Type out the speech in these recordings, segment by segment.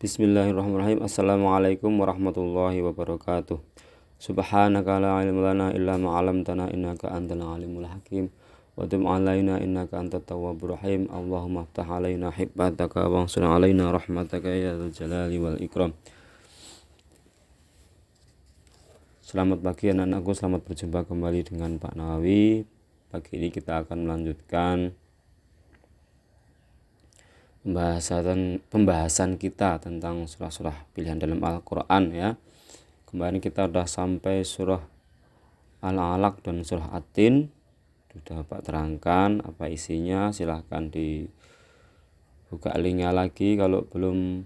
Bismillahirrahmanirrahim. Assalamualaikum warahmatullahi wabarakatuh. Subhanaka la ilma lana illa ma 'allamtana innaka antal alimul hakim. Wa tub 'alaina innaka antat tawwabur rahim. Allahumma iftah 'alaina hikmataka wa ansur 'alaina rahmataka ya dzal jalali wal ikram. Selamat pagi anak-anakku, selamat berjumpa kembali dengan Pak Nawawi. Pagi ini kita akan melanjutkan pembahasan kita tentang surah-surah pilihan dalam Al-Quran ya. Kemarin kita sudah sampai surah Al-Alaq dan surah At-Tin. Sudah Pak terangkan apa isinya, silahkan dibuka linknya lagi kalau belum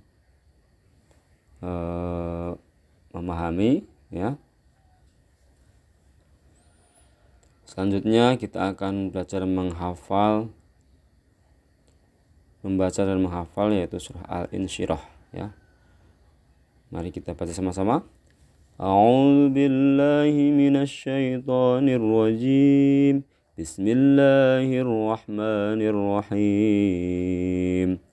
memahami ya. Selanjutnya kita akan belajar membaca dan menghafal yaitu surah Al-Insyirah ya. Mari kita baca sama-sama. A'udzu billahi minasyaitonir rajim. Bismillahirrahmanirrahim.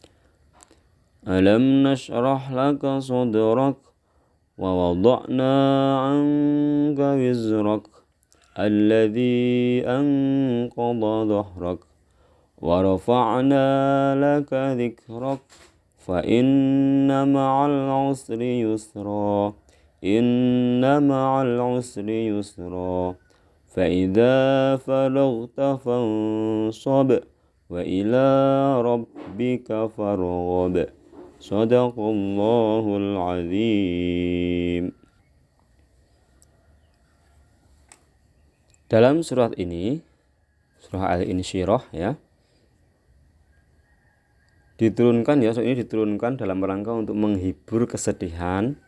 Alam nashrah laka sadrak wa wada'na 'anka wizrak alladzi anqadha dhahrak wa rafa'na laka dhikrak fa inna ma'al usri yusra fa idza faraghta fansab wa ila rabbika farghab. Shadaqallahul azim. Dalam surat ini, surah Al-Insyirah ya, diturunkan dalam rangka untuk menghibur kesedihan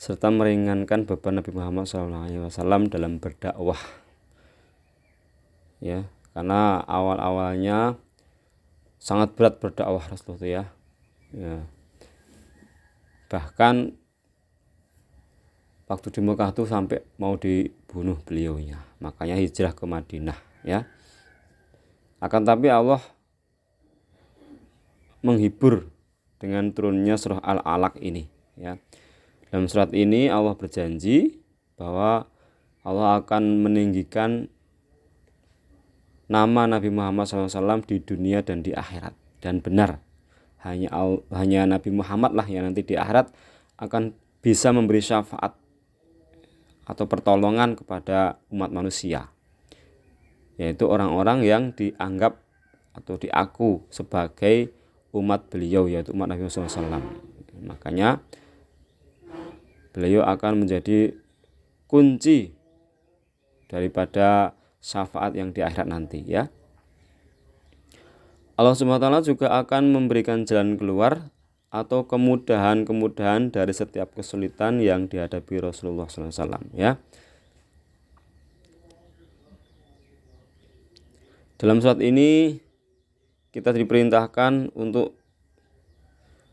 serta meringankan beban Nabi Muhammad SAW dalam berdakwah ya, karena awal-awalnya sangat berat berdakwah Rasulullah ya. Bahkan waktu di Mekah itu sampai mau dibunuh beliaunya, makanya hijrah ke Madinah ya. Akan tapi Allah menghibur dengan turunnya surah Al-Alaq ini ya. Dalam surat ini Allah berjanji bahwa Allah akan meninggikan nama Nabi Muhammad SAW di dunia dan di akhirat. Dan benar, hanya Nabi Muhammad lah yang nanti di akhirat akan bisa memberi syafaat atau pertolongan kepada umat manusia, yaitu orang-orang yang dianggap atau diaku sebagai umat beliau, yaitu umat Nabi Muhammad SAW. Makanya beliau akan menjadi kunci daripada syafaat yang di akhirat nanti ya. Allah SWT juga akan memberikan jalan keluar atau kemudahan-kemudahan dari setiap kesulitan yang dihadapi Rasulullah SAW ya. Dalam surat ini kita diperintahkan untuk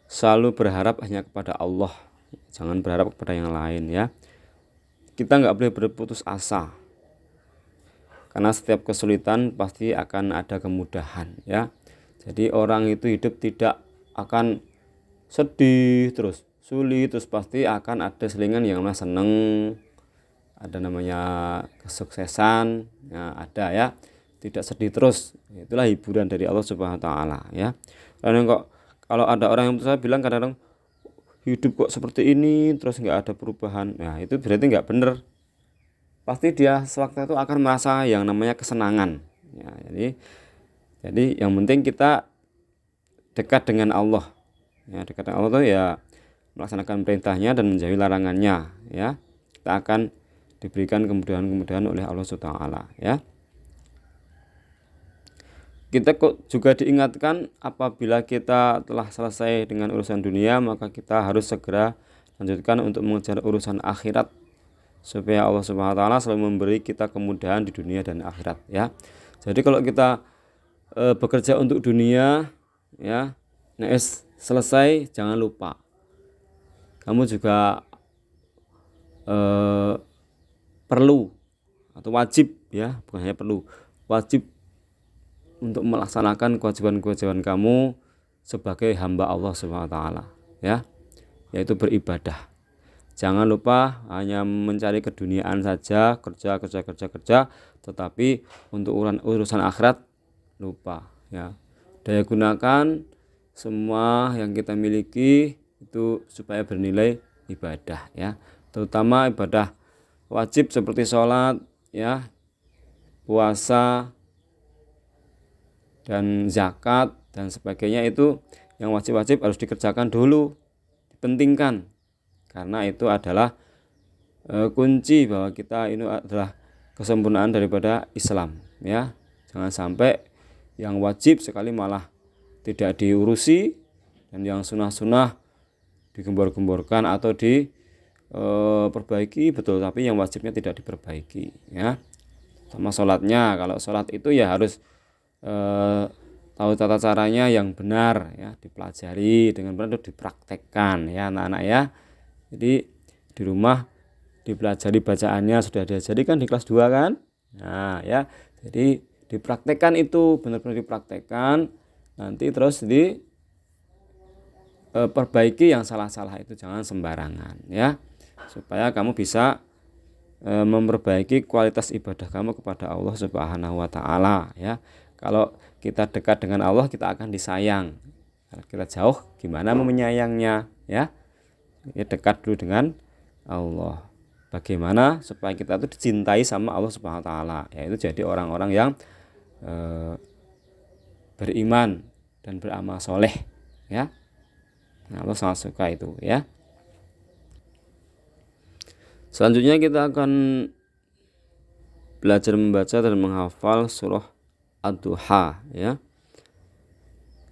selalu berharap hanya kepada Allah, jangan berharap kepada yang lain ya. Kita nggak boleh berputus asa, karena setiap kesulitan pasti akan ada kemudahan ya. Jadi orang itu hidup tidak akan sedih terus, sulit terus, pasti akan ada selingan yang namanya seneng, ada namanya kesuksesan ya, ada ya. Tidak sedih terus, itulah hiburan dari Allah Subhanahu wa taala ya. Karena kalau ada orang yang saya bilang kadang-kadang hidup kok seperti ini terus nggak ada perubahan, nah itu berarti nggak benar. Pasti dia sewaktu itu akan merasa yang namanya kesenangan ya. Jadi yang penting kita dekat dengan Allah ya. Dekat dengan Allah itu ya melaksanakan perintahnya dan menjauhi larangannya ya. Kita akan diberikan kemudahan-kemudahan oleh Allah Subhanahu wa taala ya. Kita kok juga diingatkan apabila kita telah selesai dengan urusan dunia, maka kita harus segera lanjutkan untuk mengejar urusan akhirat, supaya Allah Subhanahu wa taala selalu memberi kita kemudahan di dunia dan akhirat ya. Jadi kalau kita bekerja untuk dunia ya, selesai jangan lupa kamu juga perlu atau wajib ya, bukan hanya perlu, wajib untuk melaksanakan kewajiban-kewajiban kamu sebagai hamba Allah Subhanahu wa taala. ya, yaitu beribadah. Jangan lupa hanya mencari keduniaan saja, kerja, tetapi untuk urusan akhirat lupa, ya. Daya gunakan semua yang kita miliki itu supaya bernilai ibadah, ya. Terutama ibadah wajib seperti sholat, ya, puasa, dan zakat dan sebagainya. Itu yang wajib-wajib harus dikerjakan dulu, dipentingkan, karena itu adalah kunci bahwa kita ini adalah kesempurnaan daripada Islam, ya. Jangan sampai yang wajib sekali malah tidak diurusi, dan yang sunnah-sunnah digembor-gemborkan atau diperbaiki betul, tapi yang wajibnya tidak diperbaiki, ya. Sama sholatnya, kalau sholat itu ya harus tahu tata caranya yang benar, ya, dipelajari dengan benar, itu dipraktekkan, ya anak-anak, ya. Jadi di rumah dipelajari bacaannya, sudah diajari kan di kelas 2 kan. Nah, ya, jadi dipraktekkan, itu benar-benar dipraktekkan, nanti terus perbaiki yang salah-salah itu, jangan sembarangan, ya, supaya kamu bisa memperbaiki kualitas ibadah kamu kepada Allah Subhanahu wa taala, ya. Kalau kita dekat dengan Allah, kita akan disayang. Kalau kita jauh, gimana mau menyayangnya, ya? Ya, dekat dulu dengan Allah. Bagaimana supaya kita itu dicintai sama Allah Subhanahu wa taala, yaitu jadi orang-orang yang beriman dan beramal soleh, ya. Nah, Allah sangat suka itu, ya. Selanjutnya kita akan belajar membaca dan menghafal surah Ad-Duha, ya.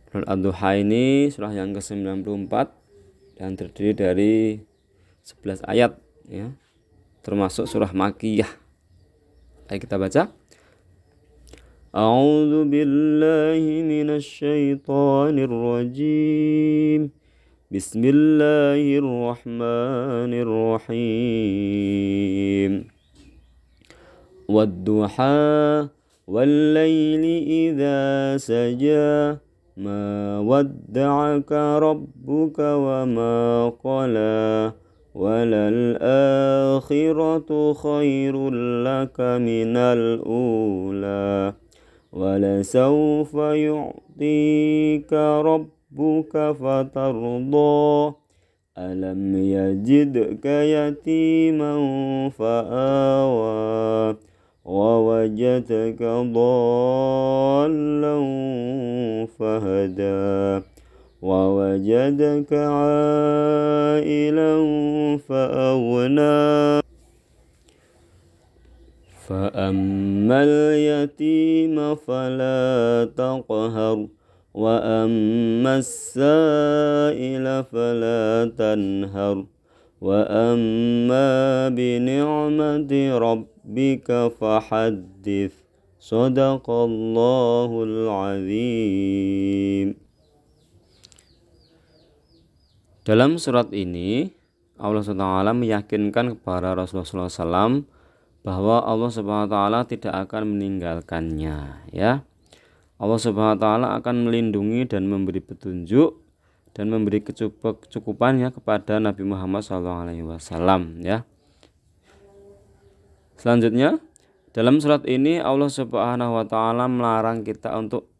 Surah Ad-Duha ini surah yang ke-94 dan terdiri dari 11 ayat, ya, termasuk surah Makkiyah. Ayo kita baca. A'udzu billahi minasy syaithanir rajim. Bismillahirrahmanirrahim. Wad-duha wal-laili idza saja ma wadda'aka rabbuka wa ma qala walal akhiratu khairul laka minal ula walasawfa yu'tika rabbuka fatarda alam yajidka yatiman fa'awa ووجدك ضالا فهدى ووجدك عائلا فأغنى فأما اليتيم فلا تقهر وأما السائل فلا تنهر وأما بنعمة ربك فحدث صدق الله العظيم. Dalam surat ini Allah SWT meyakinkan kepada Rasulullah SAW bahwa Allah SWT tidak akan meninggalkannya, ya. Allah SWT akan melindungi dan memberi petunjuk dan memberi kecukupannya kepada Nabi Muhammad SAW, ya. Selanjutnya, dalam surat ini Allah Subhanahu wa taala melarang kita untuk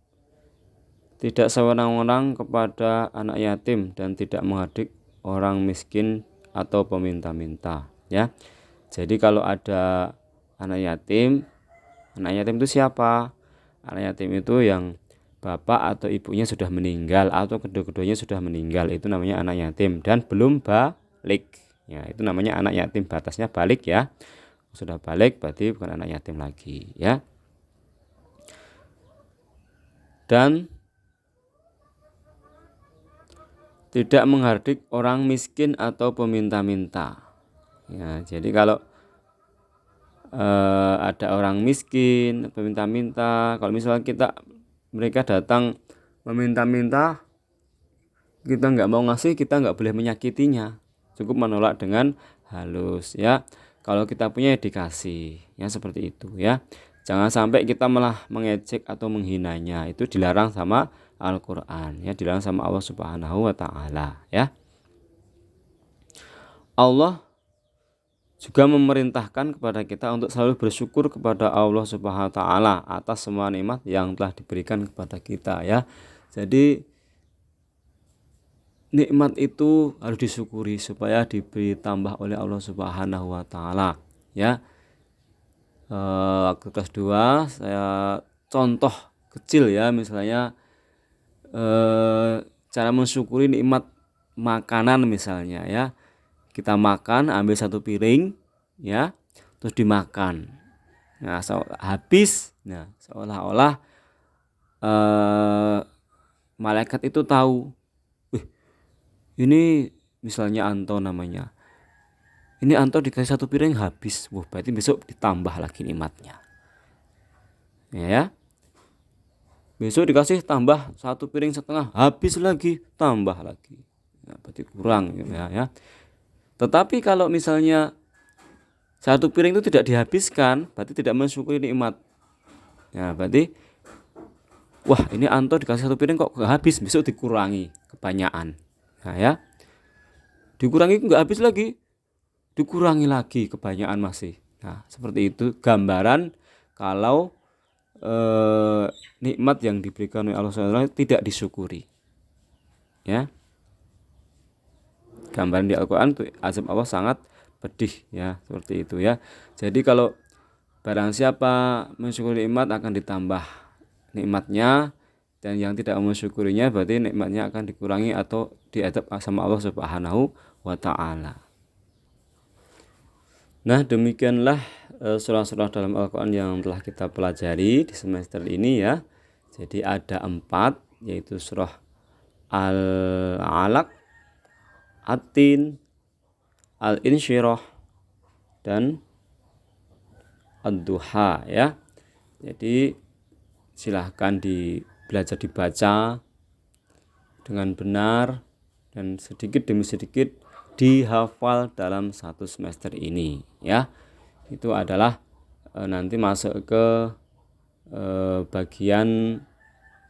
tidak sewenang-wenang kepada anak yatim dan tidak menghardik orang miskin atau peminta-minta, ya. Jadi kalau ada anak yatim itu siapa? Anak yatim itu yang bapak atau ibunya sudah meninggal atau kedua-keduanya sudah meninggal, itu namanya anak yatim dan belum balik, ya, itu namanya anak yatim. Batasnya balik, ya. Sudah balik berarti bukan anak yatim lagi, ya. Dan tidak menghardik orang miskin atau peminta-minta, ya. Jadi kalau ada orang miskin, peminta-minta, kalau misalnya mereka datang meminta-minta, kita nggak mau ngasih, kita nggak boleh menyakitinya, cukup menolak dengan halus, ya. Kalau kita punya dikasih, ya, seperti itu, ya. Jangan sampai kita malah mengejek atau menghinanya, itu dilarang sama Al-Quran, ya, dilarang sama Allah Subhanahu wa taala, ya. Allah juga memerintahkan kepada kita untuk selalu bersyukur kepada Allah Subhanahu wa taala atas semua nikmat yang telah diberikan kepada kita ya. Jadi nikmat itu harus disyukuri supaya diberi tambah oleh Allah Subhanahu wa taala ya. Waktu kelas 2 saya contoh kecil ya, misalnya cara mensyukuri nikmat makanan misalnya ya. Kita makan, ambil satu piring ya, terus dimakan. Nah, habis. Nah, seolah-olah malaikat itu tahu, ini misalnya Anto namanya. Ini Anto dikasih satu piring habis. Wah, berarti besok ditambah lagi nikmatnya. Ya. Besok dikasih tambah satu piring setengah, habis lagi, tambah lagi. Ya, berarti kurang ya. Tetapi kalau misalnya satu piring itu tidak dihabiskan, berarti tidak mensyukuri nikmat. Ya, berarti wah, ini Anto dikasih satu piring kok nggak habis, besok dikurangi kebanyakan. Nah, ya. Dikurangi nggak habis lagi, dikurangi lagi kebanyakan masih. Nah, seperti itu gambaran kalau nikmat yang diberikan oleh Allah SWT tidak disyukuri. Ya. Gambaran di Al-Quran itu azab Allah sangat pedih ya, seperti itu ya. Jadi kalau barang siapa mensyukuri nikmat akan ditambah nikmatnya, dan yang tidak mensyukurinya berarti nikmatnya akan dikurangi atau diadab sama Allah Subhanahu wa taala. Nah, demikianlah surah-surah dalam Al-Quran yang telah kita pelajari di semester ini ya. Jadi ada 4, yaitu surah Al-Alaq, At-Tin, Al-Insyirah, dan Ad-Duha ya. Jadi silahkan belajar dibaca dengan benar dan sedikit demi sedikit dihafal dalam satu semester ini ya. Itu adalah nanti masuk ke bagian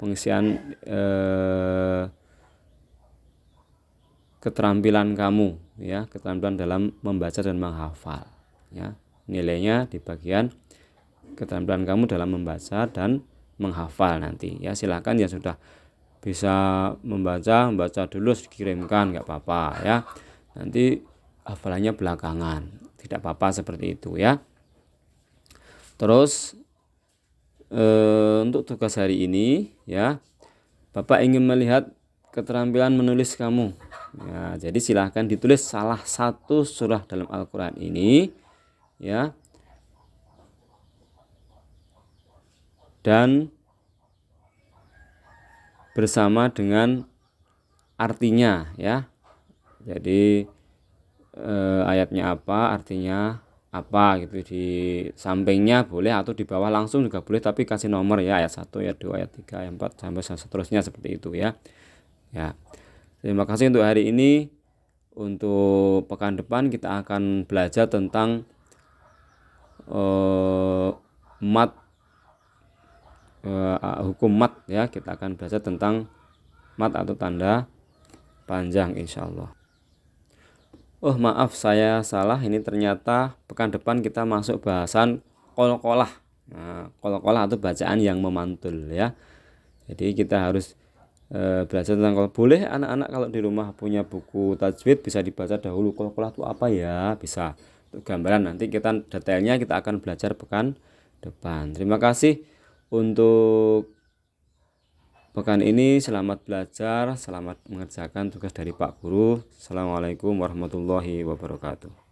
pengisian keterampilan kamu ya, keterampilan dalam membaca dan menghafal ya. Nilainya di bagian keterampilan kamu dalam membaca dan menghafal nanti ya. Silahkan yang sudah bisa membaca dulu dikirimkan, nggak apa-apa ya, nanti hafalannya belakangan, tidak apa-apa seperti itu ya. Terus untuk tugas hari ini ya, Bapak ingin melihat keterampilan menulis kamu ya. Jadi silahkan ditulis salah satu surah dalam Al-Quran ini ya, dan bersama dengan artinya ya. Jadi ayatnya apa, artinya apa gitu, di sampingnya boleh atau di bawah langsung juga boleh, tapi kasih nomor ya, ayat 1, ayat 2, ayat 3, ayat 4 sampai seterusnya seperti itu ya. Ya. Terima kasih untuk hari ini. Untuk pekan depan kita akan belajar tentang mat, hukum mat ya. Kita akan belajar tentang mat atau tanda panjang insyaallah. Oh maaf, saya salah, ini ternyata pekan depan kita masuk bahasan qalqalah. Nah, qalqalah atau bacaan yang memantul ya. Jadi kita harus belajar tentang qalqalah. Boleh anak-anak kalau di rumah punya buku tajwid bisa dibaca dahulu qalqalah itu apa ya, bisa. Untuk gambaran nanti kita detailnya kita akan belajar pekan depan. Terima kasih untuk pekan ini, selamat belajar, selamat mengerjakan tugas dari Pak Guru. Assalamualaikum warahmatullahi wabarakatuh.